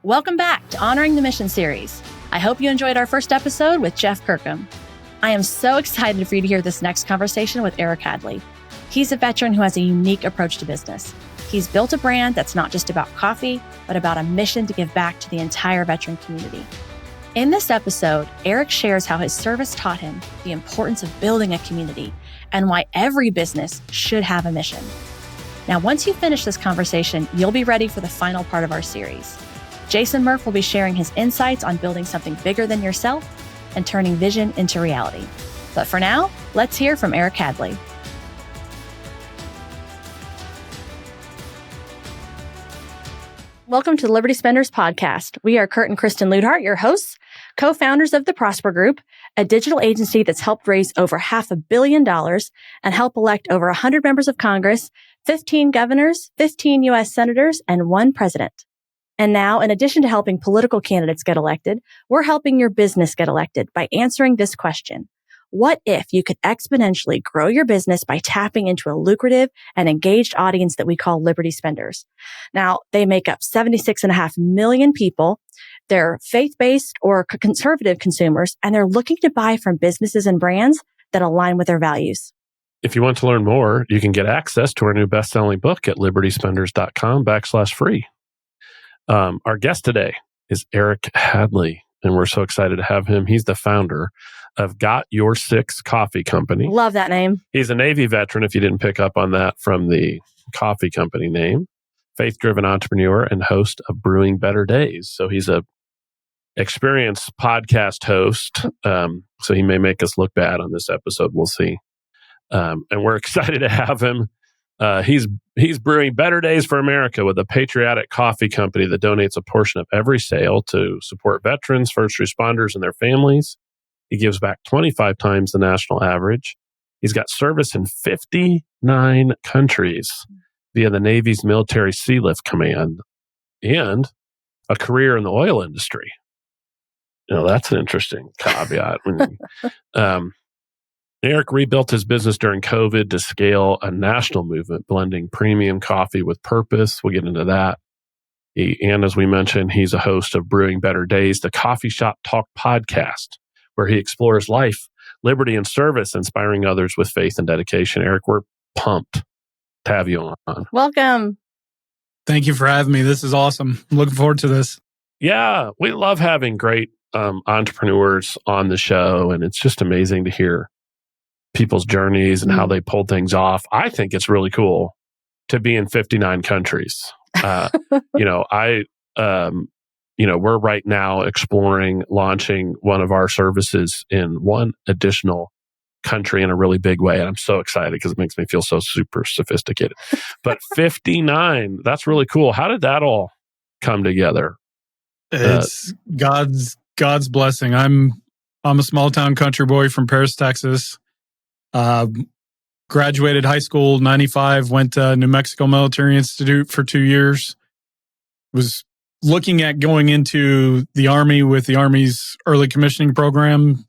Welcome back to Honoring the Mission series. I hope you enjoyed our first episode with Jeff Kirkham. I am so excited for you to hear this next conversation with Eric Hadley. He's a veteran who has a unique approach to business. He's built a brand that's not just about coffee, but about a mission to give back to the entire veteran community. In this episode, Eric shares how his service taught him the importance of building a community and why every business should have a mission. Now, once you finish this conversation, you'll be ready for the final part of our series. Jason Murph will be sharing his insights on building something bigger than yourself and turning vision into reality. But for now, let's hear from Eric Hadley. Welcome to the Liberty Spenders podcast. We are Kurt and Kristen Luidhardt, your hosts, co-founders of the Prosper Group, a digital agency that's helped raise over $500 million and help elect over 100 members of Congress, 15 governors, 15 U.S. senators, and 1 president. And now, in addition to helping political candidates get elected, we're helping your business get elected by answering this question. What if you could exponentially grow your business by tapping into a lucrative and engaged audience that we call Liberty Spenders? Now, they make up 76.5 million people. They're faith-based or conservative consumers, and they're looking to buy from businesses and brands that align with their values. If you want to learn more, you can get access to our new best-selling book at libertyspenders.com/free. Our guest today is Eric Hadley, and we're so excited to have him. He's the founder of Got Your Six Coffee Company. Love that name. He's a Navy veteran, if you didn't pick up on that from the coffee company name, faith-driven entrepreneur and host of Brewing Better Days. So he's a experienced podcast host. So he may make us look bad on this episode. We'll see. And we're excited to have him. He's brewing Better Days for America with a patriotic coffee company that donates a portion of every sale to support veterans, first responders, and their families. He gives back 25 times the national average. He's got service in 59 countries via the Navy's Military Sea Lift Command and a career in the oil industry. You know, that's an interesting caveat. Eric rebuilt his business during COVID to scale a national movement, blending premium coffee with purpose. We'll get into that. And as we mentioned, he's a host of Brewing Better Days, the coffee shop talk podcast, where he explores life, liberty, and service, inspiring others with faith and dedication. Eric, we're pumped to have you on. Welcome. Thank you for having me. This is awesome. I'm looking forward to this. Yeah, we love having great entrepreneurs on the show, and it's just amazing to hear people's journeys and how they pulled things off. I think it's really cool to be in 59 countries. We're right now exploring launching one of our services in one additional country in a really big way. And I'm so excited because it makes me feel so super sophisticated. But 59, that's really cool. How did that all come together? It's God's blessing. I'm a small town country boy from Paris, Texas. Graduated high school 95, went to New Mexico Military Institute for 2 years. Was looking at going into the Army with the Army's early commissioning program.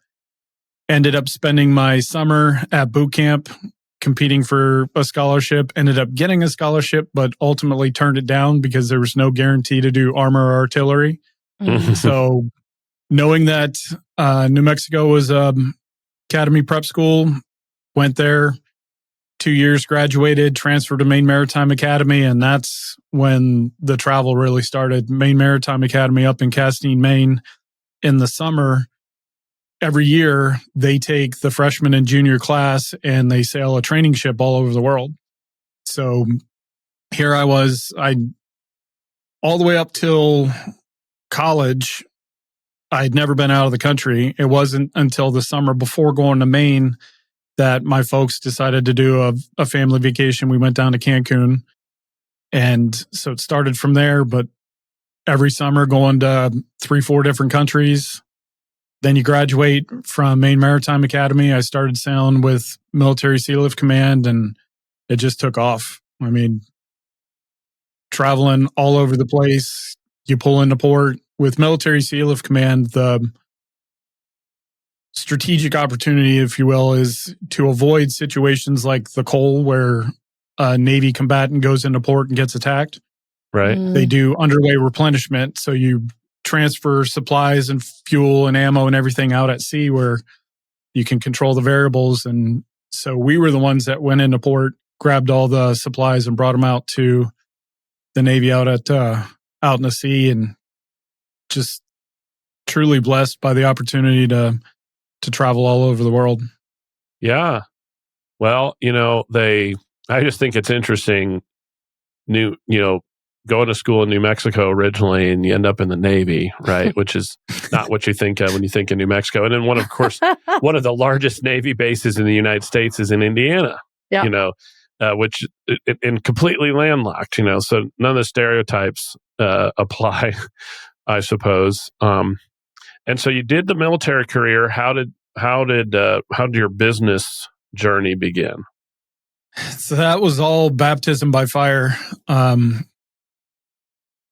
Ended up spending my summer at boot camp competing for a scholarship. Ended up getting a scholarship, but ultimately turned it down because there was no guarantee to do armor or artillery. So knowing that New Mexico was academy prep school, went there, 2 years, graduated, transferred to Maine Maritime Academy, and that's when the travel really started. Maine Maritime Academy up in Castine, Maine. In the summer, every year, they take the freshman and junior class and they sail a training ship all over the world. So here I was, all the way up till college, I'd never been out of the country. It wasn't until the summer before going to Maine that my folks decided to do a family vacation. We went down to Cancun. And so it started from there, but every summer going to 3-4 different countries. Then you graduate from Maine Maritime Academy. I started sailing with Military Sea Lift Command, and it just took off. I mean, traveling all over the place. You pull into port with Military Sea Lift Command. The strategic opportunity, if you will, is to avoid situations like the Cole where a Navy combatant goes into port and gets attacked. Right. They do underway replenishment. So you transfer supplies and fuel and ammo and everything out at sea where you can control the variables. And so we were the ones that went into port, grabbed all the supplies and brought them out to the Navy out in the sea, and just truly blessed by the opportunity to travel all over the world. Yeah. Well, I just think it's interesting, going to school in New Mexico originally, and you end up in the Navy, right? Which is not what you think of when you think of New Mexico. And then one of the largest Navy bases in the United States is in Indiana, which and completely landlocked, so none of the stereotypes apply, I suppose. And so you did the military career. How did your business journey begin? So that was all baptism by fire.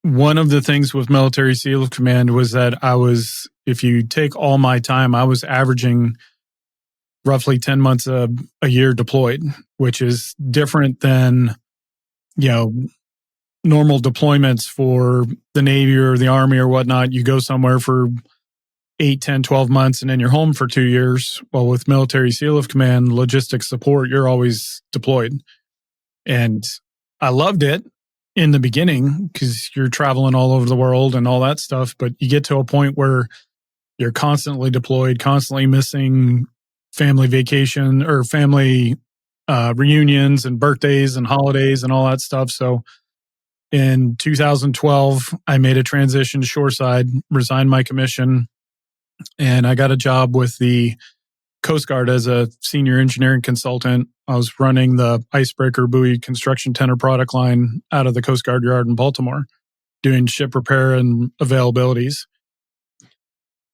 One of the things with Military SEAL Command was that if you take all my time, I was averaging roughly 10 months a year deployed, which is different than, normal deployments for the Navy or the Army or whatnot. You go somewhere for 8, 10, 12 months and then you're home for 2 years. Well, with Military SEAL Command logistics support, you're always deployed. And I loved it in the beginning because you're traveling all over the world and all that stuff. But you get to a point where you're constantly deployed, constantly missing family vacation or family reunions and birthdays and holidays and all that stuff. So in 2012, I made a transition to shoreside, resigned my commission, and I got a job with the Coast Guard as a senior engineering consultant. I was running the icebreaker buoy construction tender product line out of the Coast Guard yard in Baltimore, doing ship repair and availabilities.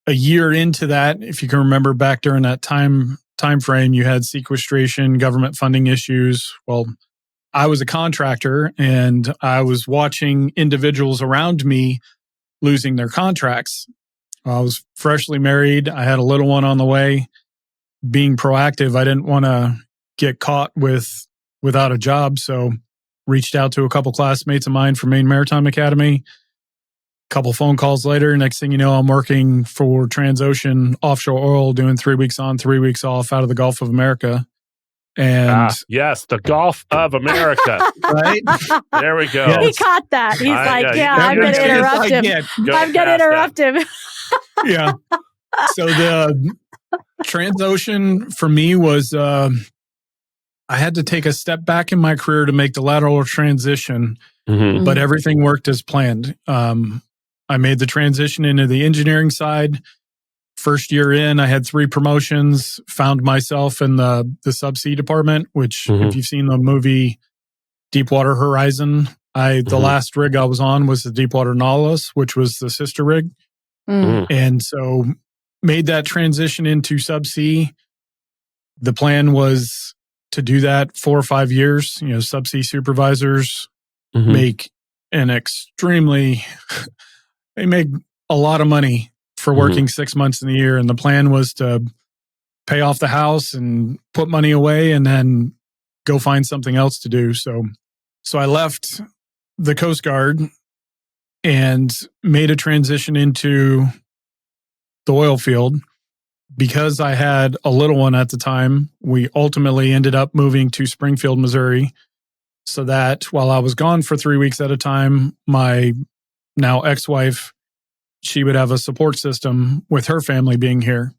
A year into that, if you can remember back during that time frame, you had sequestration, government funding issues. Well, I was a contractor and I was watching individuals around me losing their contracts. I was freshly married. I had a little one on the way. Being proactive, I didn't want to get caught without a job. So reached out to a couple classmates of mine from Maine Maritime Academy. A couple phone calls later, next thing you know, I'm working for Transocean Offshore Oil, doing 3 weeks on, 3 weeks off out of the Gulf of America. And yes, the Gulf of America. Right? There we go. He caught that. He's I'm going to interrupt him. I'm going to interrupt him. Yeah. So the Transocean for me was, I had to take a step back in my career to make the lateral transition, but everything worked as planned. I made the transition into the engineering side. First year in, I had 3 promotions, found myself in the subsea department, which if you've seen the movie Deepwater Horizon, the last rig I was on was the Deepwater Nautilus, which was the sister rig. And so made that transition into subsea. The plan was to do that 4 or 5 years. Subsea supervisors make they make a lot of money for working 6 months in the year. And the plan was to pay off the house and put money away and then go find something else to do. So I left the Coast Guard and made a transition into the oil field. Because I had a little one at the time, we ultimately ended up moving to Springfield, Missouri, so that while I was gone for 3 weeks at a time, my now ex-wife, she would have a support system with her family being here.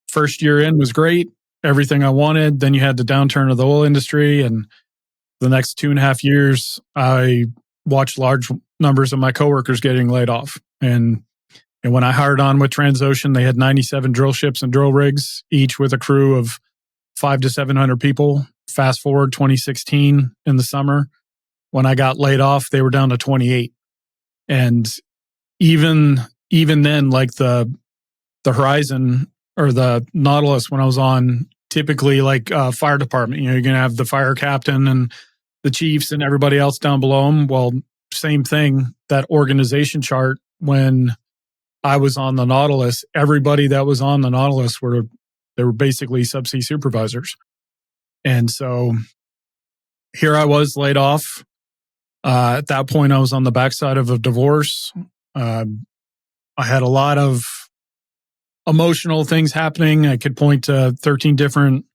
First year in was great, everything I wanted. Then you had the downturn of the oil industry, and the next 2.5 years, I watched large numbers of my coworkers getting laid off. And when I hired on with Transocean, they had 97 drill ships and drill rigs, each with a crew of 500 to 700 people. Fast forward 2016 in the summer, when I got laid off, they were down to 28. And even then, like the Horizon or the Nautilus, when I was on, typically like fire department, you're going to have the fire captain and the chiefs and everybody else down below them. Well, same thing, that organization chart, when I was on the Nautilus, everybody that was on the Nautilus were basically subsea supervisors. And so here I was laid off. At that point, I was on the backside of a divorce. I had a lot of emotional things happening. I could point to 13 different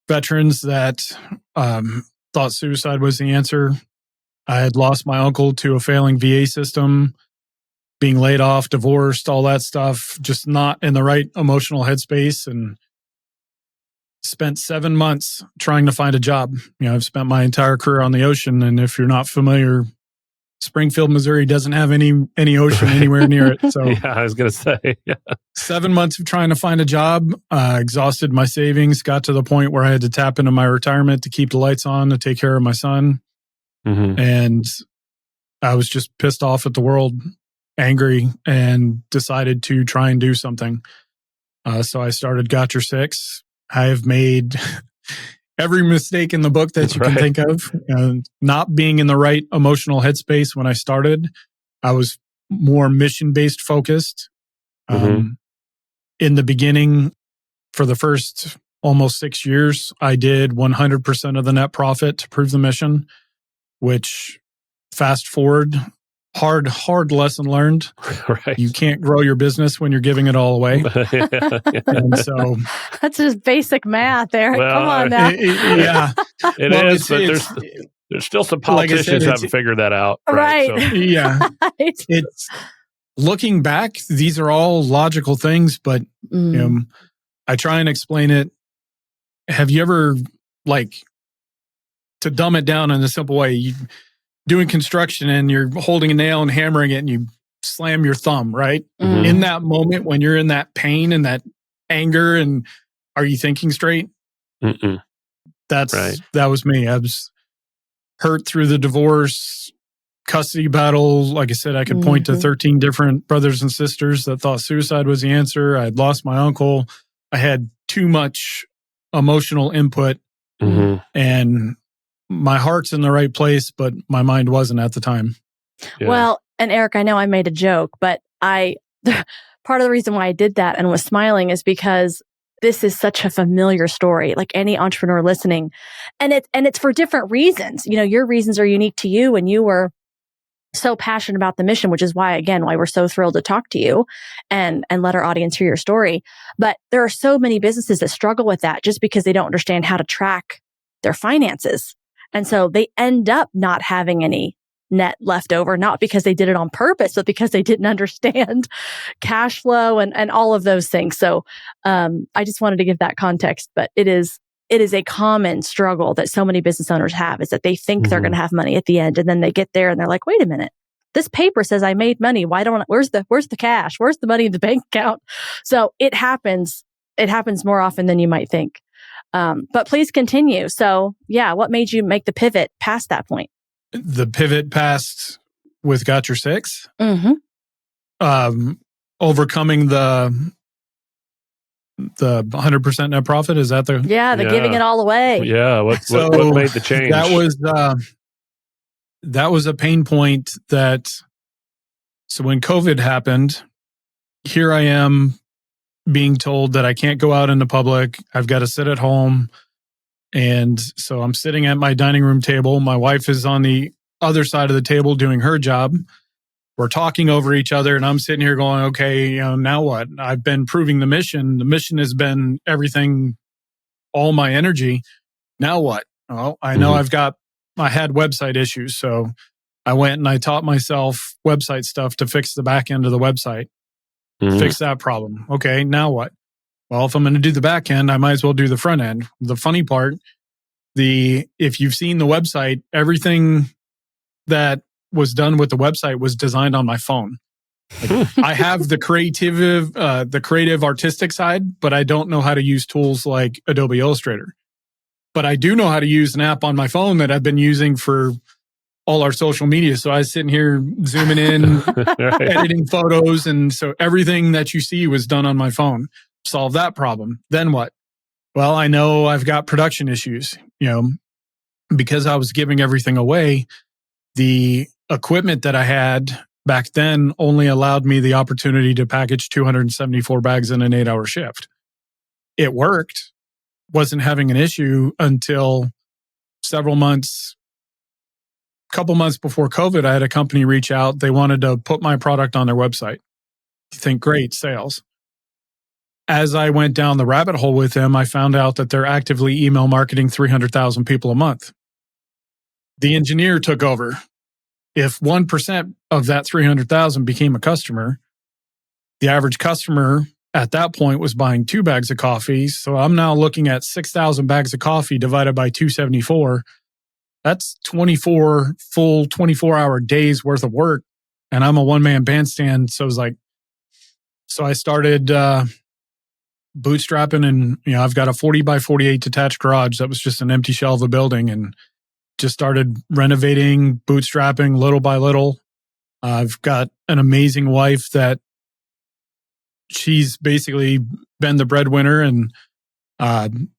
veterans that thought suicide was the answer. I had lost my uncle to a failing VA system, being laid off, divorced, all that stuff, just not in the right emotional headspace, and spent 7 months trying to find a job. I've spent my entire career on the ocean, and if you're not familiar, Springfield, Missouri doesn't have any ocean anywhere near it. So yeah, I was going to say, 7 months of trying to find a job, exhausted my savings, got to the point where I had to tap into my retirement to keep the lights on, to take care of my son. Mm-hmm. And I was just pissed off at the world, angry, and decided to try and do something. So I started Got Your Six. I have made every mistake in the book that you can think of. Not being in the right emotional headspace when I started. I was more mission-based focused. In the beginning, for the first almost 6 years, I did 100% of the net profit to prove the mission, which, fast forward, hard lesson learned. Right. You can't grow your business when you're giving it all away. And so that's just basic math, Eric. Well, come on now. It is, but there's still some politicians like I said, haven't figured that out. Right. So. Yeah. Right. It's looking back, these are all logical things, but I try and explain it. Have you ever, to dumb it down in a simple way, you doing construction and you're holding a nail and hammering it and you slam your thumb, right? Mm-hmm. In that moment when you're in that pain and that anger, and are you thinking straight? Mm-mm. That was me. I was hurt through the divorce, custody battle. Like I said, I could point to 13 different brothers and sisters that thought suicide was the answer. I had lost my uncle. I had too much emotional input, and my heart's in the right place, but my mind wasn't at the time. Yeah. Well, and Eric, I know I made a joke, but part of the reason why I did that and was smiling is because this is such a familiar story, like any entrepreneur listening. And it's for different reasons. Your reasons are unique to you, and you were so passionate about the mission, which is why we're so thrilled to talk to you and let our audience hear your story. But there are so many businesses that struggle with that just because they don't understand how to track their finances. And so they end up not having any net left over, not because they did it on purpose, but because they didn't understand cash flow and all of those things. So I just wanted to give that context, but it is a common struggle that so many business owners have, is that they think they're going to have money at the end, and then they get there and they're like, wait a minute, this paper says I made money. Where's the cash? Where's the money in the bank account? So it happens more often than you might think. But please continue. So what made you make the pivot past that point? The pivot past with Got Your Six? Overcoming the 100% net profit. Is that the giving it all away? Yeah. What made the change? That was a pain point. So when COVID happened, here I am being told that I can't go out into public. I've got to sit at home. And so I'm sitting at my dining room table. My wife is on the other side of the table doing her job. We're talking over each other, and I'm sitting here going, okay, now what? I've been proving the mission. The mission has been everything, all my energy. Now what? Well, I know I had website issues. So I went and I taught myself website stuff to fix the back end of the website. Fix that problem. Okay, now what? Well, if I'm going to do the back end, I might as well do the front end. The funny part, if you've seen the website, everything that was done with the website was designed on my phone. I have the creative artistic side, but I don't know how to use tools like Adobe Illustrator. But I do know how to use an app on my phone that I've been using for all our social media. So I was sitting here zooming in, editing photos. And so everything that you see was done on my phone. Solve that problem. Then what? Well, I know I've got production issues, because I was giving everything away. The equipment that I had back then only allowed me the opportunity to package 274 bags in an 8-hour shift. It worked, wasn't having an issue until several months couple months before COVID, I had a company reach out. They wanted to put my product on their website. You think, great, sales. As I went down the rabbit hole with them, I found out that they're actively email marketing 300,000 people a month. The engineer took over. If 1% of that 300,000 became a customer, the average customer at that point was buying 2 bags of coffee. So I'm now looking at 6,000 bags of coffee divided by 274. That's 24 full 24-hour days worth of work. And I'm a one-man bandstand. So it was like, so I started bootstrapping, and I've got a 40 by 48 detached garage that was just an empty shell of a building, and just started renovating, bootstrapping little by little. I've got an amazing wife that she's basically been the breadwinner, and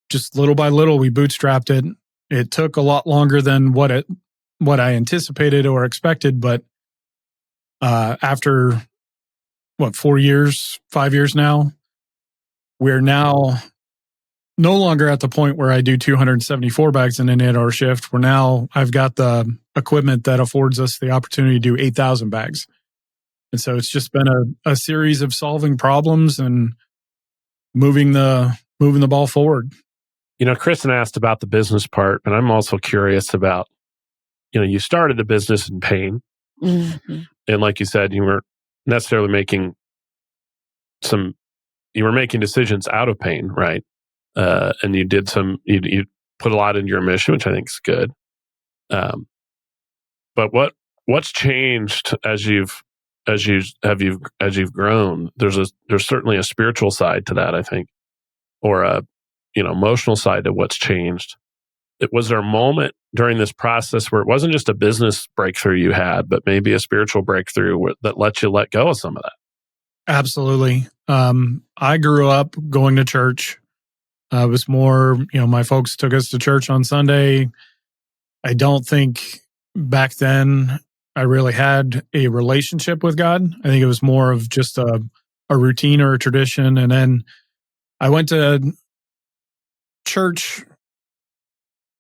just little by little we bootstrapped it. It took a lot longer than what I anticipated or expected, but after 5 years now, we're now no longer at the point where I do 274 bags in an 8-hour shift. I've got the equipment that affords us the opportunity to do 8,000 bags. And so it's just been a series of solving problems and moving the ball forward. Kristen asked about the business part, but I'm also curious about, you started the business in pain. Mm-hmm. And like you said, you weren't necessarily making decisions out of pain, right? And you put a lot into your mission, which I think is good. But what's changed as you've grown? There's certainly a spiritual side to that, I think, or a emotional side to what's changed. Was there a moment during this process where it wasn't just a business breakthrough you had, but maybe a spiritual breakthrough that let you let go of some of that? Absolutely. I grew up going to church. It was more, my folks took us to church on Sunday. I don't think back then I really had a relationship with God. I think it was more of just a routine or a tradition. And then I went to church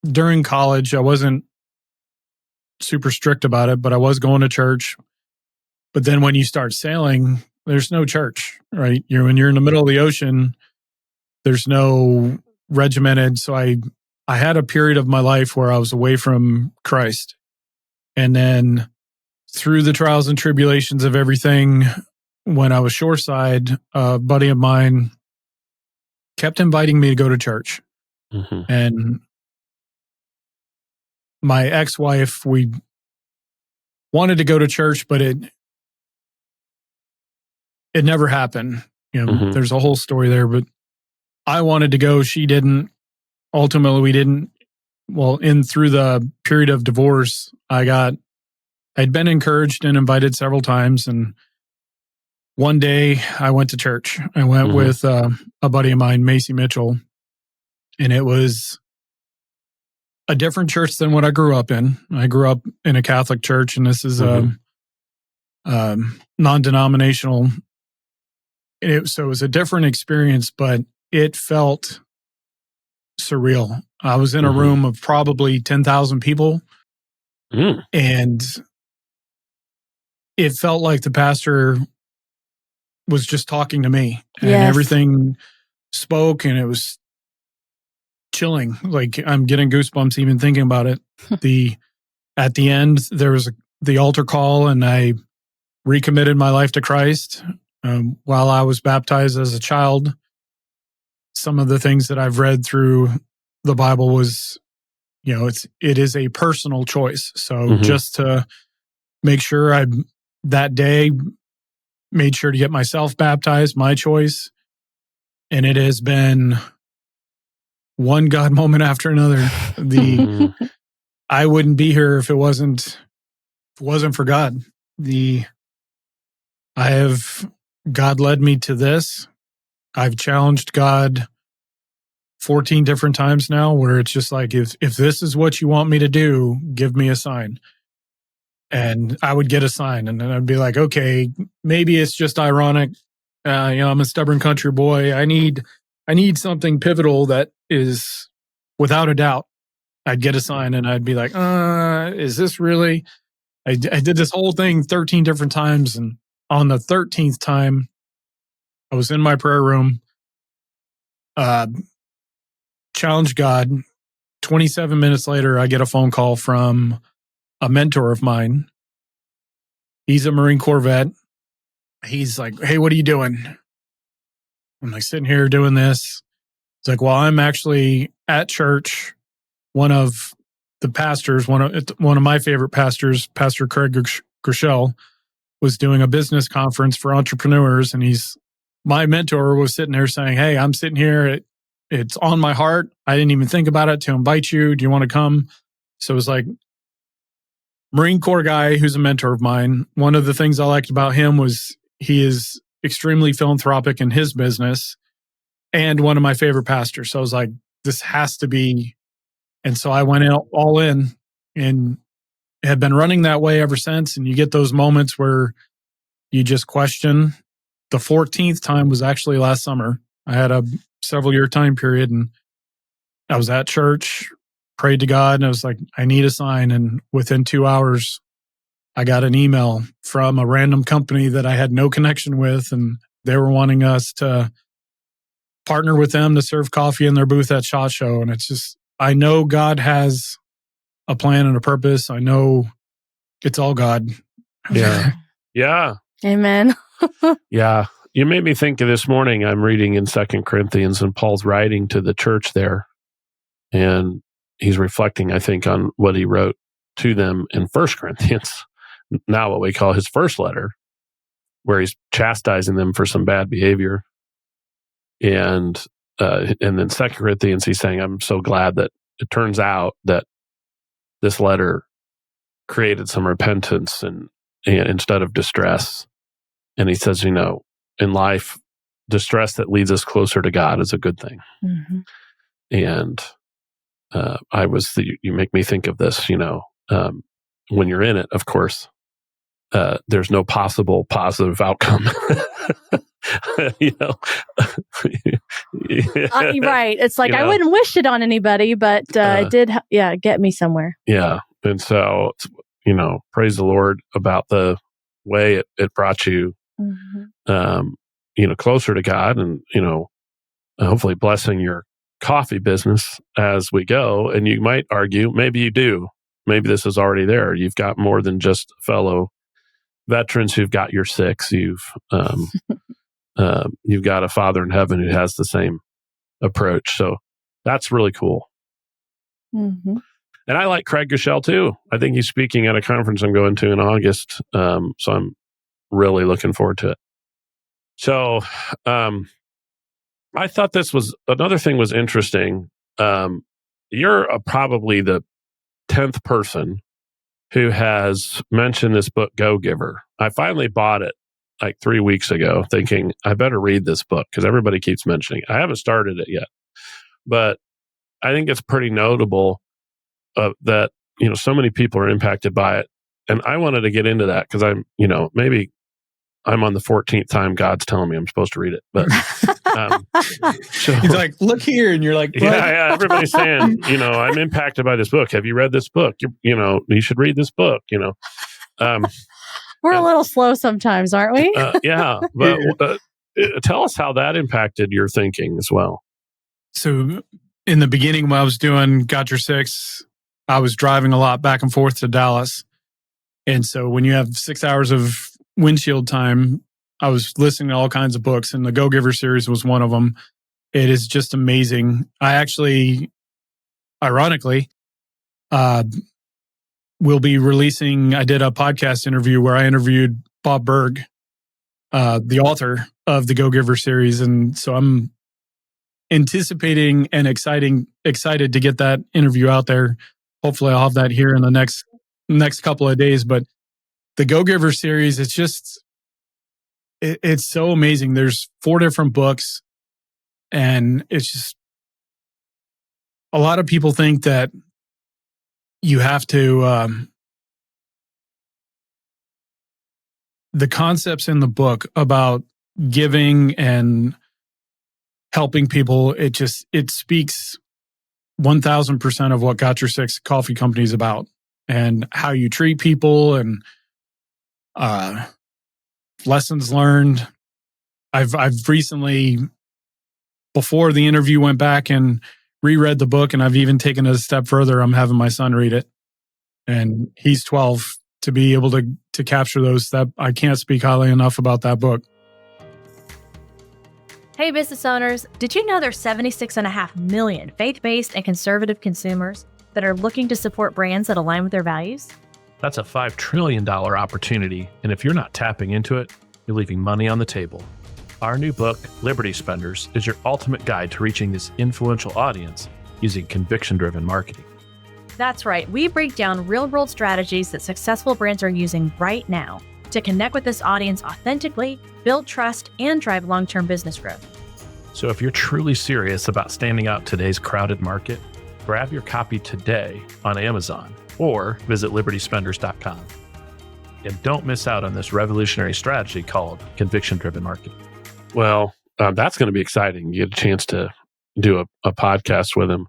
during college. I wasn't super strict about it, but I was going to church. But then when you start sailing, there's no church, right? When you're in the middle of the ocean, there's no regimented. So I had a period of my life where I was away from Christ. And then through the trials and tribulations of everything, when I was shoreside, a buddy of mine kept inviting me to go to church. Mm-hmm. And my ex-wife, we wanted to go to church, but it never happened. Mm-hmm. There's a whole story there, but I wanted to go. She didn't. Ultimately, we didn't. Well, through the period of divorce, I'd been encouraged and invited several times. And one day I went to church. I went Mm-hmm. with a buddy of mine, Macy Mitchell. And it was a different church than what I grew up in. I grew up in a Catholic church, and this is a non-denominational. So it was a different experience, but it felt surreal. I was in a room of probably 10,000 people, and it felt like the pastor was just talking to me, and everything spoke, and it was chilling. Like, I'm getting goosebumps even thinking about it. At the end, there was the altar call, and I recommitted my life to Christ. While I was baptized as a child, some of the things that I've read through the Bible was, it is a personal choice. So just to make sure that day made sure to get myself baptized, my choice. And it has been one God moment after another. I wouldn't be here if it wasn't for God. God led me to this. I've challenged God 14 different times now, where it's just like, if this is what you want me to do, give me a sign. And I would get a sign, and then I'd be like, okay, maybe it's just ironic. I'm a stubborn country boy. I need something pivotal that is without a doubt. I'd get a sign and I'd be like, is this really? I did this whole thing 13 different times. And on the 13th time, I was in my prayer room, challenged God. 27 minutes later, I get a phone call from a mentor of mine. He's a Marine Corps vet. He's like, hey, what are you doing? I'm like sitting here doing this. It's like, well, I'm actually at church. One of the pastors, one of my favorite pastors, Pastor Craig Groeschel, was doing a business conference for entrepreneurs. And my mentor was sitting there saying, hey, I'm sitting here. It's on my heart. I didn't even think about it to invite you. Do you want to come? So it was like, Marine Corps guy who's a mentor of mine. One of the things I liked about him was he is extremely philanthropic in his business and one of my favorite pastors. So I was like, this has to be. And so I went all in and have been running that way ever since. And you get those moments where you just question. The 14th time was actually last summer. I had a several year time period and I was at church, prayed to God, and I was like, I need a sign. And within 2 hours, I got an email from a random company that I had no connection with. And they were wanting us to partner with them to serve coffee in their booth at SHOT Show. And it's just, I know God has a plan and a purpose. I know it's all God. Yeah. Yeah. Amen. Yeah. You made me think of this morning. I'm reading in 2 Corinthians and Paul's writing to the church there. And he's reflecting, I think, on what he wrote to them in 1 Corinthians, now what we call his first letter, where he's chastising them for some bad behavior. And then 2 Corinthians, he's saying, I'm so glad that it turns out that this letter created some repentance and instead of distress. And he says, in life, distress that leads us closer to God is a good thing. Mm-hmm. And you make me think of this, when you're in it, of course, there's no possible positive outcome. Right. It's like, I wouldn't wish it on anybody, but it did, get me somewhere. Yeah. And so, praise the Lord about the way it brought you, closer to God and, hopefully blessing your coffee business as we go. And you might argue, maybe you do. Maybe this is already there. You've got more than just fellow veterans who've got your six. You've got a Father in heaven who has the same approach. So that's really cool. Mm-hmm. And I like Craig Groeschel too. I think he's speaking at a conference I'm going to in August. So I'm really looking forward to it. So I thought another thing was interesting. You're probably the 10th person who has mentioned this book, Go Giver. I finally bought it like 3 weeks ago thinking I better read this book because everybody keeps mentioning it. I haven't started it yet, but I think it's pretty notable that, so many people are impacted by it. And I wanted to get into that because maybe I'm on the 14th time God's telling me I'm supposed to read it. But so, he's like, look here. And you're like, what? Yeah, everybody's saying, I'm impacted by this book. Have you read this book? You should read this book, We're a little slow sometimes, aren't we? Yeah. But tell us how that impacted your thinking as well. So in the beginning, when I was doing Got Your Six, I was driving a lot back and forth to Dallas. And so when you have 6 hours of windshield time, I was listening to all kinds of books, and the Go Giver series was one of them. It is just amazing. I actually, ironically, will be releasing, I did a podcast interview where I interviewed Bob Berg, the author of the Go Giver series. And so I'm anticipating and excited to get that interview out there. Hopefully I'll have that here in the next couple of days. But the Go Giver series, it's so amazing. There's 4 different books, and it's just, a lot of people think that you have to, the concepts in the book about giving and helping people, it speaks 1000% of what Got Your Six Coffee Company is about, and how you treat people and lessons learned. I've recently, before the interview, went back and reread the book, and I've even taken it a step further. I'm having my son read it, and he's 12. To be able to capture those, that I can't speak highly enough about that book. Hey, business owners, did you know there's 76.5 million faith-based and conservative consumers that are looking to support brands that align with their values? That's a $5 trillion opportunity, and if you're not tapping into it, you're leaving money on the table. Our new book, Liberty Spenders, is your ultimate guide to reaching this influential audience using conviction-driven marketing. That's right. We break down real-world strategies that successful brands are using right now to connect with this audience authentically, build trust, and drive long-term business growth. So if you're truly serious about standing out today's crowded market, grab your copy today on Amazon or visit libertyspenders.com. And don't miss out on this revolutionary strategy called conviction-driven marketing. Well, that's going to be exciting. You get a chance to do a podcast with him.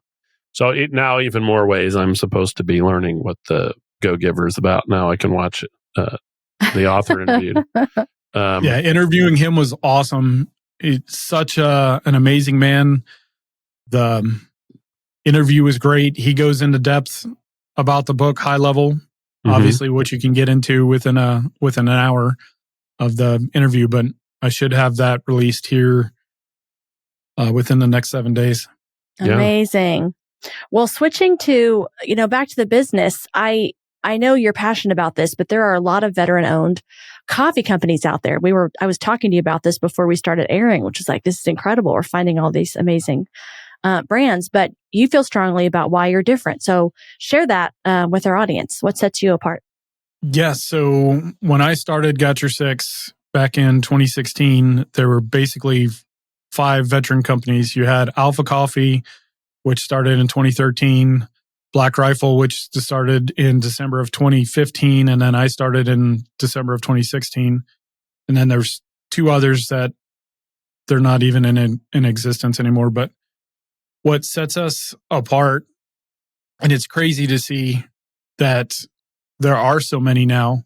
So now even more ways I'm supposed to be learning what the Go-Giver is about. Now I can watch the author interviewed. Interviewing him was awesome. He's such an amazing man. The interview was great. He goes into depth about the book, high level, obviously, which you can get into within an hour of the interview. But I should have that released here within the next 7 days. Amazing. Well, switching to, back to the business, I know you're passionate about this, but there are a lot of veteran-owned coffee companies out there. I was talking to you about this before we started airing, which is like, this is incredible. We're finding all these amazing brands, but you feel strongly about why you're different. So share that with our audience. What sets you apart? Yes. So when I started Got Your Six back in 2016, there were basically 5 veteran companies. You had Alpha Coffee, which started in 2013, Black Rifle, which started in December of 2015, and then I started in December of 2016. And then there's 2 others that they're not even in existence anymore. But what sets us apart, and it's crazy to see that there are so many now,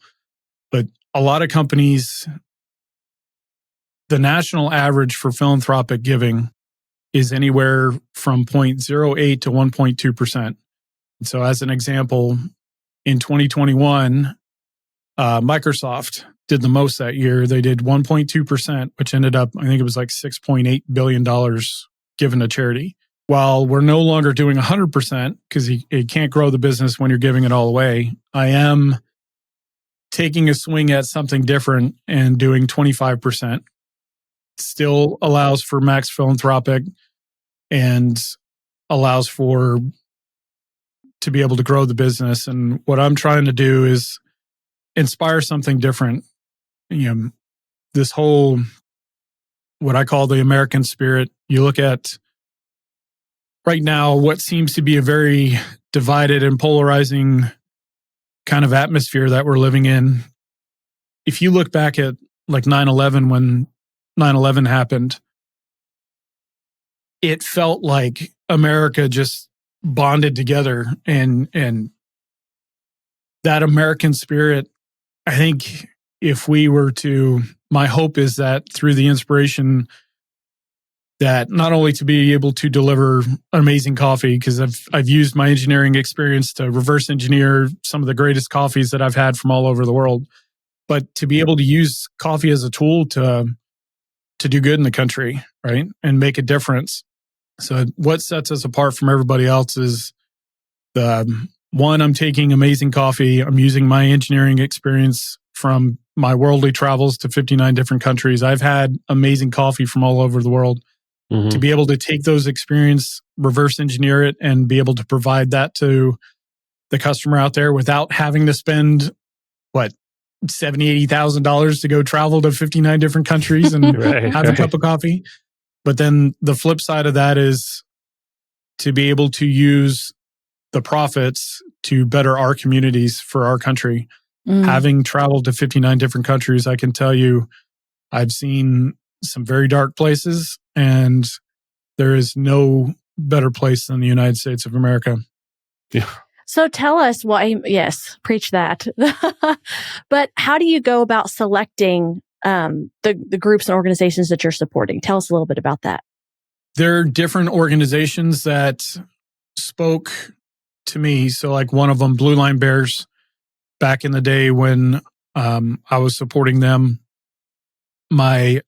but a lot of companies, the national average for philanthropic giving is anywhere from 0.08 to 1.2%. So as an example, in 2021, Microsoft did the most that year. They did 1.2%, which ended up, I think it was like $6.8 billion given to charity. While we're no longer doing 100%, because you can't grow the business when you're giving it all away, I am taking a swing at something different and doing 25%. Still allows for max philanthropic and allows for to be able to grow the business. And what I'm trying to do is inspire something different. This whole, what I call the American spirit. You look at right now what seems to be a very divided and polarizing kind of atmosphere that we're living in. If you look back at like 9/11, when 9/11 happened, it felt like America just bonded together, and that American spirit, I think if we were to, my hope is that through the inspiration, that not only to be able to deliver amazing coffee, because I've used my engineering experience to reverse engineer some of the greatest coffees that I've had from all over the world, but to be able to use coffee as a tool to do good in the country, right? And make a difference. So what sets us apart from everybody else is one, I'm taking amazing coffee. I'm using my engineering experience from my worldly travels to 59 different countries. I've had amazing coffee from all over the world. To be able to take those experience, reverse engineer it, and be able to provide that to the customer out there without having to spend $70,000-$80,000 to go travel to 59 different countries and have a cup of coffee. But then the flip side of that is to be able to use the profits to better our communities for our country. Having traveled to 59 different countries, I can tell you I've seen some very dark places, and there is no better place than the United States of America. Yeah. So tell us yes, preach that. But how do you go about selecting the groups and organizations that you're supporting? Tell us a little bit about that. There are different organizations that spoke to me. So like one of them, Blue Line Bears, back in the day when I was supporting them, I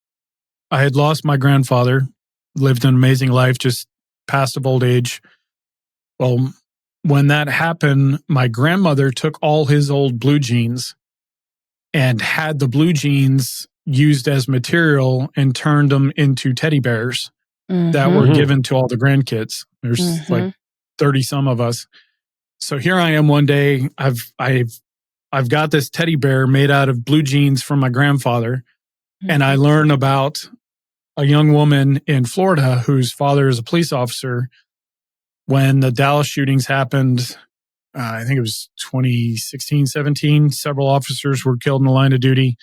had lost my grandfather, lived an amazing life, just passed of old age. Well, when that happened, my grandmother took all his old blue jeans and had the blue jeans used as material and turned them into teddy bears that were given to all the grandkids. There's like 30 some of us. So here I am one day, I've got this teddy bear made out of blue jeans from my grandfather. And I learn about a young woman in Florida whose father is a police officer. When the Dallas shootings happened, I think it was 2016, 17, several officers were killed in the line of duty.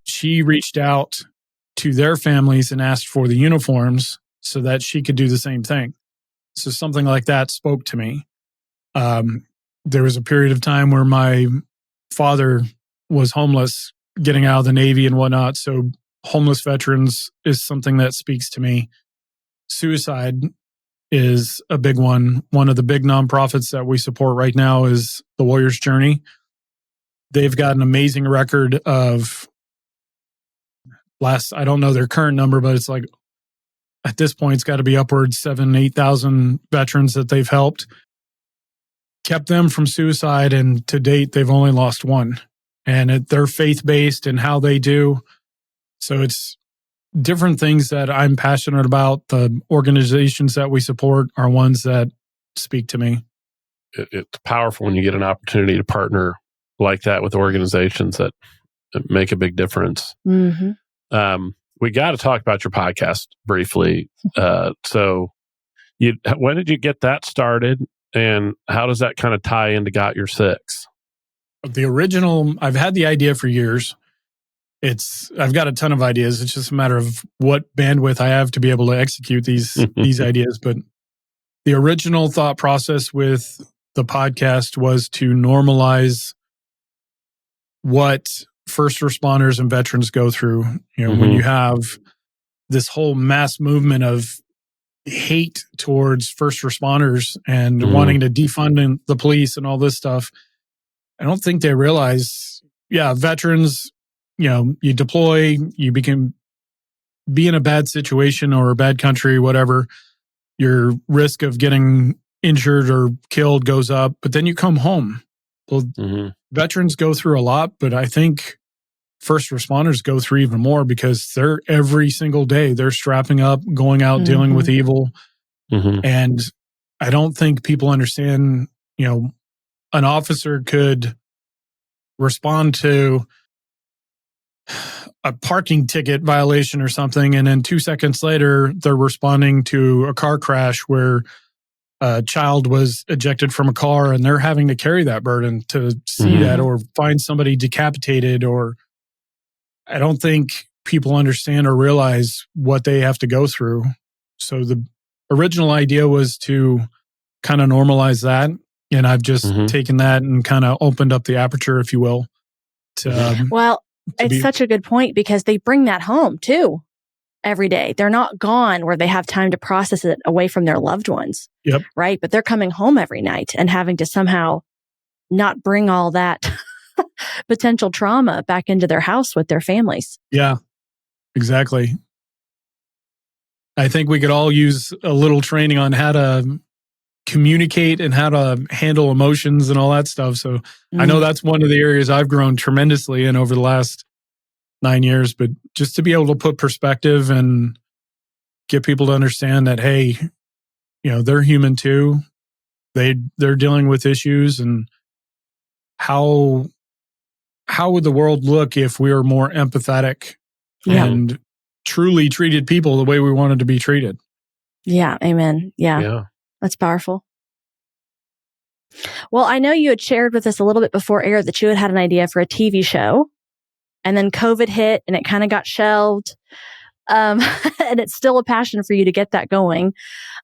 She reached out to their families and asked for the uniforms so that she could do the same thing. So something like that spoke to me. There was a period of time where my father was homeless, getting out of the Navy and whatnot. So homeless veterans is something that speaks to me. Suicide is a big one. One of the big nonprofits that we support right now is the Warrior's Journey. They've got an amazing record of I don't know their current number, but it's like at this point, it's got to be upwards 7,000, 8,000 veterans that they've helped, kept them from suicide. And to date, they've only lost one. And they're faith-based in how they do. So it's different things that I'm passionate about. The organizations that we support are ones that speak to me. It's powerful when you get an opportunity to partner like that with organizations that make a big difference. We got to talk about your podcast briefly. So when did you get that started, and how does that kind of tie into Got Your Six? The original, I've had the idea for years. I've got a ton of ideas. It's just a matter of what bandwidth I have to be able to execute these ideas. But the original thought process with the podcast was to normalize what first responders and veterans go through. You know, when you have this whole mass movement of hate towards first responders and wanting to defund the police and all this stuff, I don't think they realize, veterans, you deploy, you be in a bad situation or a bad country, whatever, your risk of getting injured or killed goes up, but then you come home. Well, veterans go through a lot, but I think first responders go through even more because they're every single day, they're strapping up, going out, dealing with evil. And I don't think people understand, an officer could respond to a parking ticket violation or something, and then 2 seconds later, they're responding to a car crash where a child was ejected from a car and they're having to carry that burden to see that, or find somebody decapitated, or I don't think people understand or realize what they have to go through. So the original idea was to kind of normalize that. And I've just taken that and kind of opened up the aperture, if you will. It's such a good point because they bring that home too every day. They're not gone where they have time to process it away from their loved ones. Yep. Right. But they're coming home every night and having to somehow not bring all that potential trauma back into their house with their families. Yeah, exactly. I think we could all use a little training on how to communicate and how to handle emotions and all that stuff. So I know that's one of the areas I've grown tremendously in over the last 9 years, but just to be able to put perspective and get people to understand that, hey, they're human too. They're dealing with issues, and how would the world look if we were more empathetic and truly treated people the way we wanted to be treated? Yeah. Amen. Yeah. That's powerful. Well, I know you had shared with us a little bit before air that you had an idea for a TV show, and then COVID hit and it kind of got shelved. And it's still a passion for you to get that going.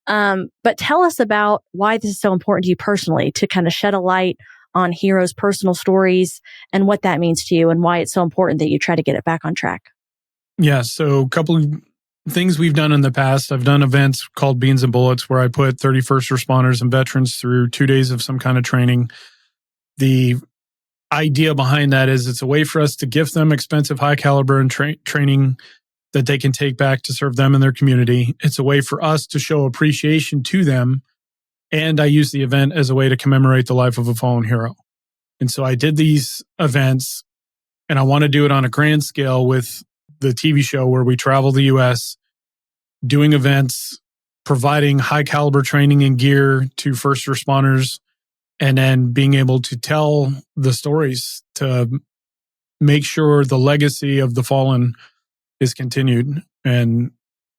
But tell us about why this is so important to you personally, to kind of shed a light on heroes' personal stories and what that means to you and why it's so important that you try to get it back on track. Yeah. So a couple of things we've done in the past. I've done events called Beans and Bullets where I put 31st responders and veterans through 2 days of some kind of training. The idea behind that is it's a way for us to gift them expensive, high caliber and training that they can take back to serve them and their community. It's a way for us to show appreciation to them. And I use the event as a way to commemorate the life of a fallen hero. And so I did these events, and I want to do it on a grand scale with the TV show where we travel the US, doing events, providing high caliber training and gear to first responders, and then being able to tell the stories to make sure the legacy of the fallen is continued. And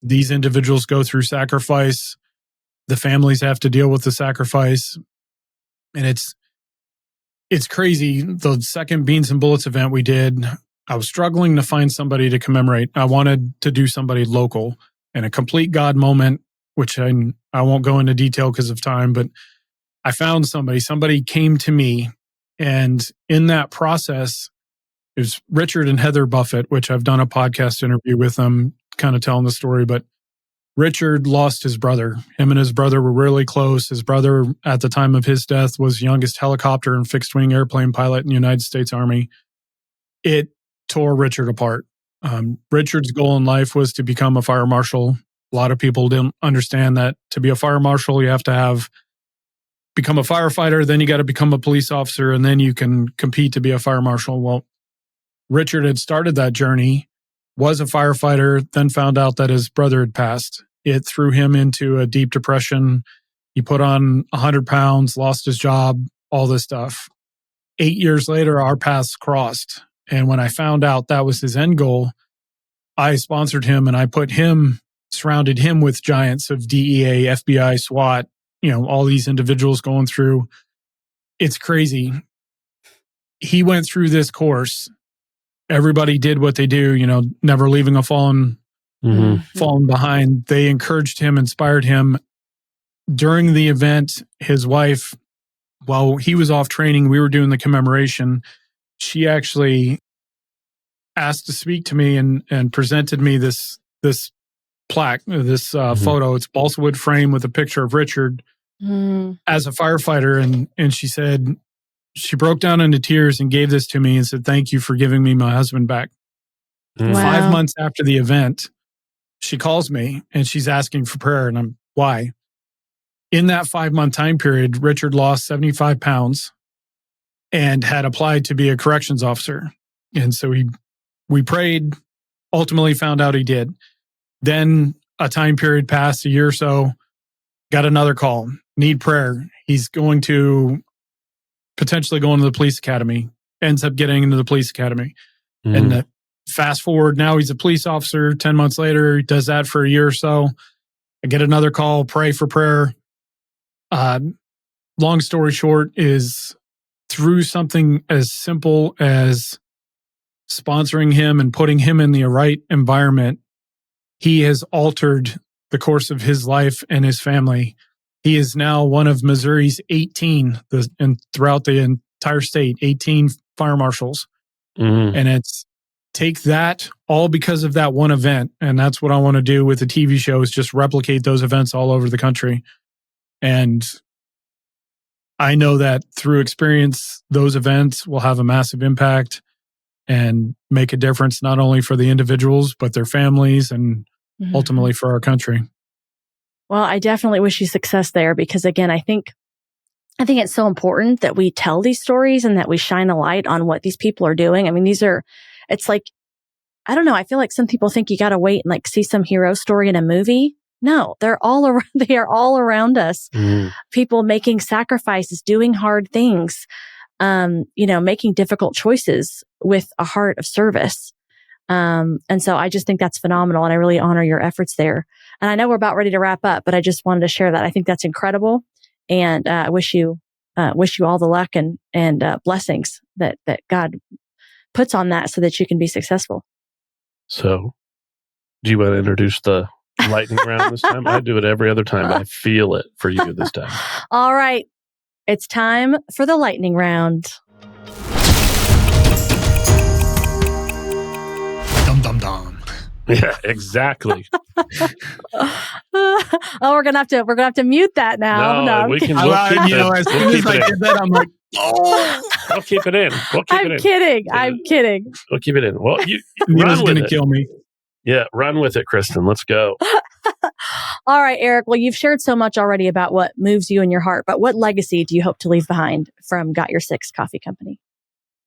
these individuals go through sacrifice. The families have to deal with the sacrifice. And it's crazy. The second Beans and Bullets event we did, I was struggling to find somebody to commemorate. I wanted to do somebody local and a complete God moment, which I won't go into detail because of time, but I found somebody came to me. And in that process, it was Richard and Heather Buffett, which I've done a podcast interview with them, kind of telling the story. But Richard lost his brother. Him and his brother were really close. His brother, at the time of his death, was youngest helicopter and fixed-wing airplane pilot in the United States Army. It tore Richard apart. Richard's goal in life was to become a fire marshal. A lot of people didn't understand that to be a fire marshal, you have to become a firefighter, then you got to become a police officer, and then you can compete to be a fire marshal. Well, Richard had started that journey, was a firefighter, then found out that his brother had passed. It threw him into a deep depression. He put on 100 pounds, lost his job, all this stuff. 8 years later, our paths crossed. And when I found out that was his end goal, I sponsored him and I surrounded him with giants of DEA, FBI, SWAT, all these individuals going through. It's crazy. He went through this course. Everybody did what they do, never leaving a fallen behind. They encouraged him, inspired him. During the event, his wife, while he was off training, we were doing the commemoration. She actually asked to speak to me and presented me this plaque, this photo. It's balsa wood frame with a picture of Richard as a firefighter. And she said, she broke down into tears and gave this to me and said, "Thank you for giving me my husband back." Wow. 5 months after the event, she calls me and she's asking for prayer. And why? In that 5-month time period, Richard lost 75 pounds and had applied to be a corrections officer. And so we prayed, ultimately found out he did. Then a time period passed, a year or so, got another call, need prayer. He's potentially going to the police academy, ends up getting into the police academy. And fast forward, now he's a police officer. 10 months later, he does that for a year or so. I get another call, pray for prayer. Long story short is through something as simple as sponsoring him and putting him in the right environment, he has altered the course of his life and his family. He is now one of Missouri's 18, and throughout the entire state, 18 fire marshals. And it's take that all because of that one event. And that's what I want to do with the TV show, is just replicate those events all over the country. And I know that through experience, those events will have a massive impact and make a difference, not only for the individuals, but their families and ultimately for our country. Well, I definitely wish you success there, because again, I think it's so important that we tell these stories and that we shine a light on what these people are doing. I mean, it's like, I don't know. I feel like some people think you got to wait and like see some hero story in a movie. No, they are all around us. People making sacrifices, doing hard things, making difficult choices with a heart of service. And so I just think that's phenomenal, and I really honor your efforts there. And I know we're about ready to wrap up, but I just wanted to share that. I think that's incredible. And I wish you all the luck and blessings that God puts on that so that you can be successful. So Do you want to introduce the lightning round this time? I do it every other time. I feel it for you this time. All right. It's time for the lightning round. Dum dum dum. Yeah, exactly. We're gonna have to mute that now. No, I'm we kidding. can. We'll keep it. As We'll soon keep as I it in. did that, I'm like, oh, We'll keep it in. We'll keep it I'm in. kidding. I'm kidding. We'll keep it in. Well, you Nina's run with gonna it. kill me. Yeah, run with it, Kristen. Let's go. All right, Eric. Well, you've shared so much already about what moves you in your heart, but what legacy do you hope to leave behind from Got Your Six Coffee Company?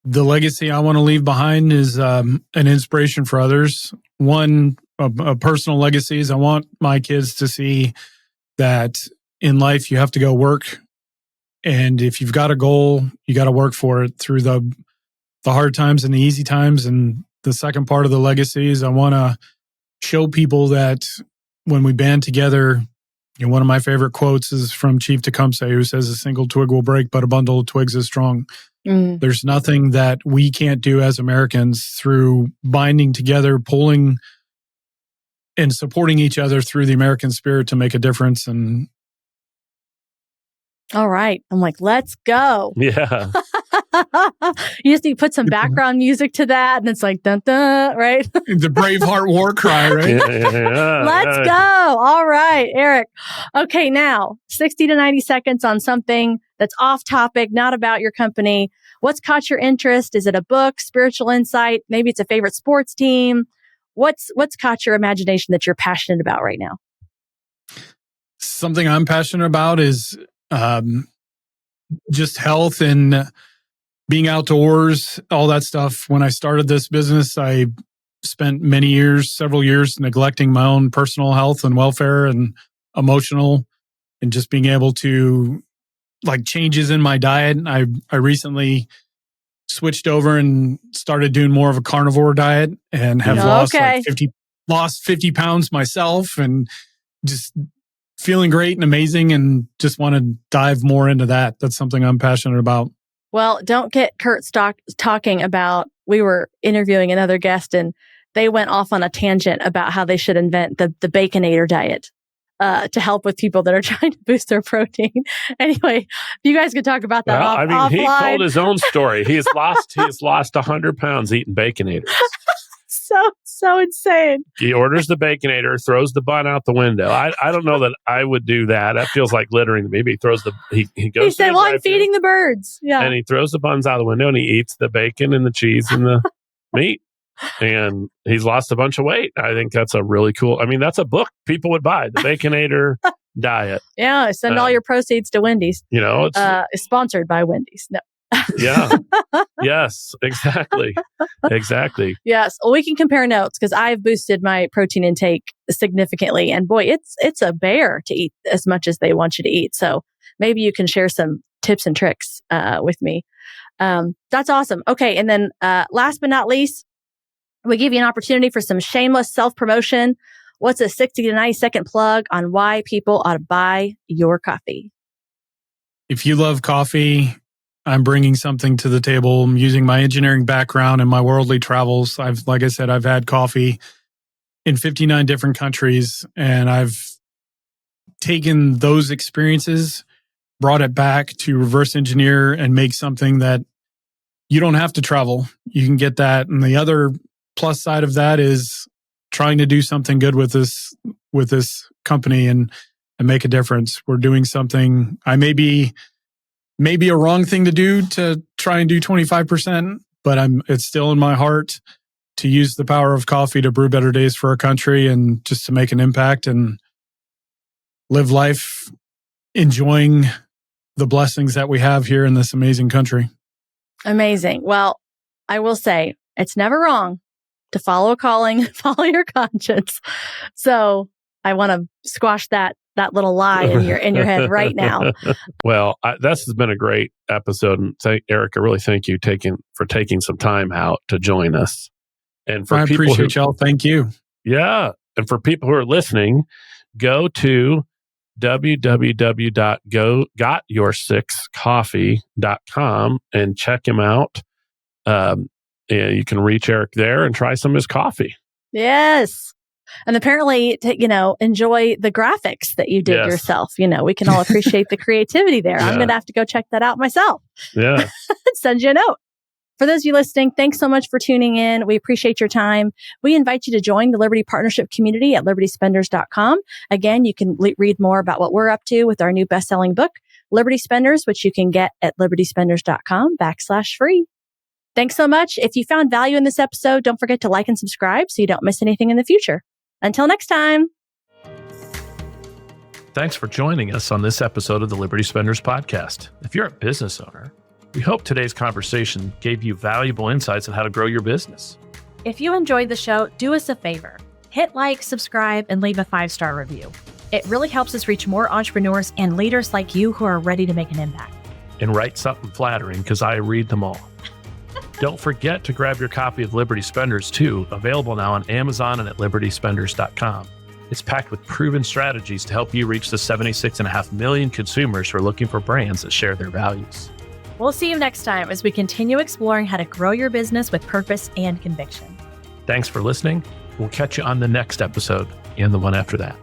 The legacy I want to leave behind is an inspiration for others. One, a personal legacy is I want my kids to see that in life you have to go work. And if you've got a goal, you got to work for it through the hard times and the easy times. And the second part of the legacy is I want to show people that when we band together, one of my favorite quotes is from Chief Tecumseh, who says, "A single twig will break, but a bundle of twigs is strong." There's nothing that we can't do as Americans through binding together, pulling and supporting each other through the American spirit to make a difference. And all right. I'm like, let's go. Yeah. You just need to put some background music to that. And it's like, dun dun, right? the Braveheart war cry, right? Let's go. All right, Eric. Okay, now 60 to 90 seconds on something that's off topic, not about your company. What's caught your interest? Is it a book, spiritual insight? Maybe it's a favorite sports team. What's caught your imagination that you're passionate about right now? Something I'm passionate about is just health and being outdoors, all that stuff. When I started this business, I spent several years neglecting my own personal health and welfare and emotional, and just being able to like changes in my diet. I recently switched over and started doing more of a carnivore diet and have lost 50 pounds myself, and just feeling great and amazing, and just want to dive more into that. That's something I'm passionate about. Well, don't get Kurt talking about, we were interviewing another guest and they went off on a tangent about how they should invent the Baconator diet to help with people that are trying to boost their protein. Anyway, you guys could talk about that offline. He told his own story. He's lost 100 pounds eating Baconators. So insane. He orders the Baconator, throws the bun out the window. I don't know that I would do that. That feels like littering. Maybe he throws he goes. He said, "Well, I'm feeding the birds." Yeah, and he throws the buns out the window and he eats the bacon and the cheese and the meat. And he's lost a bunch of weight. I think that's a really cool. I mean, that's a book people would buy. The Baconator diet. Yeah, send all your proceeds to Wendy's. It's sponsored by Wendy's. No. Yeah. Yes, exactly. Exactly. Yes. Well, we can compare notes because I've boosted my protein intake significantly. And boy, it's a bear to eat as much as they want you to eat. So maybe you can share some tips and tricks with me. That's awesome. Okay. And then last but not least, we give you an opportunity for some shameless self-promotion. What's a 60 to 90 second plug on why people ought to buy your coffee? If you love coffee, I'm bringing something to the table. I'm using my engineering background and my worldly travels. Like I said, I've had coffee in 59 different countries, and I've taken those experiences, brought it back to reverse engineer and make something that you don't have to travel. You can get that. And the other plus side of that is trying to do something good with this company and make a difference. We're doing something maybe a wrong thing to do to try and do 25%, but it's still in my heart to use the power of coffee to brew better days for our country and just to make an impact and live life enjoying the blessings that we have here in this amazing country. Amazing. Well, I will say it's never wrong to follow a calling, follow your conscience. So I want to squash that little lie in your head right now. Well, this has been a great episode, and Eric, I really thank you for taking some time out to join us. And for I appreciate y'all. Thank you. Yeah, and for people who are listening, go to www.gotyoursixcoffee.com and check him out. And you can reach Eric there and try some of his coffee. Yes. And apparently, enjoy the graphics that you did Yes. yourself. We can all appreciate the creativity there. Yeah. I'm going to have to go check that out myself. Yeah. Send you a note. For those of you listening, thanks so much for tuning in. We appreciate your time. We invite you to join the Liberty Partnership community at libertyspenders.com. Again, you can read more about what we're up to with our new best-selling book, Liberty Spenders, which you can get at libertyspenders.com/free. Thanks so much. If you found value in this episode, don't forget to like and subscribe so you don't miss anything in the future. Until next time. Thanks for joining us on this episode of the Liberty Spenders podcast. If you're a business owner, we hope today's conversation gave you valuable insights on how to grow your business. If you enjoyed the show, do us a favor. Hit like, subscribe, and leave a 5-star review. It really helps us reach more entrepreneurs and leaders like you who are ready to make an impact. And write something flattering, because I read them all. Don't forget to grab your copy of Liberty Spenders too, available now on Amazon and at libertyspenders.com. It's packed with proven strategies to help you reach the 76.5 million consumers who are looking for brands that share their values. We'll see you next time as we continue exploring how to grow your business with purpose and conviction. Thanks for listening. We'll catch you on the next episode and the one after that.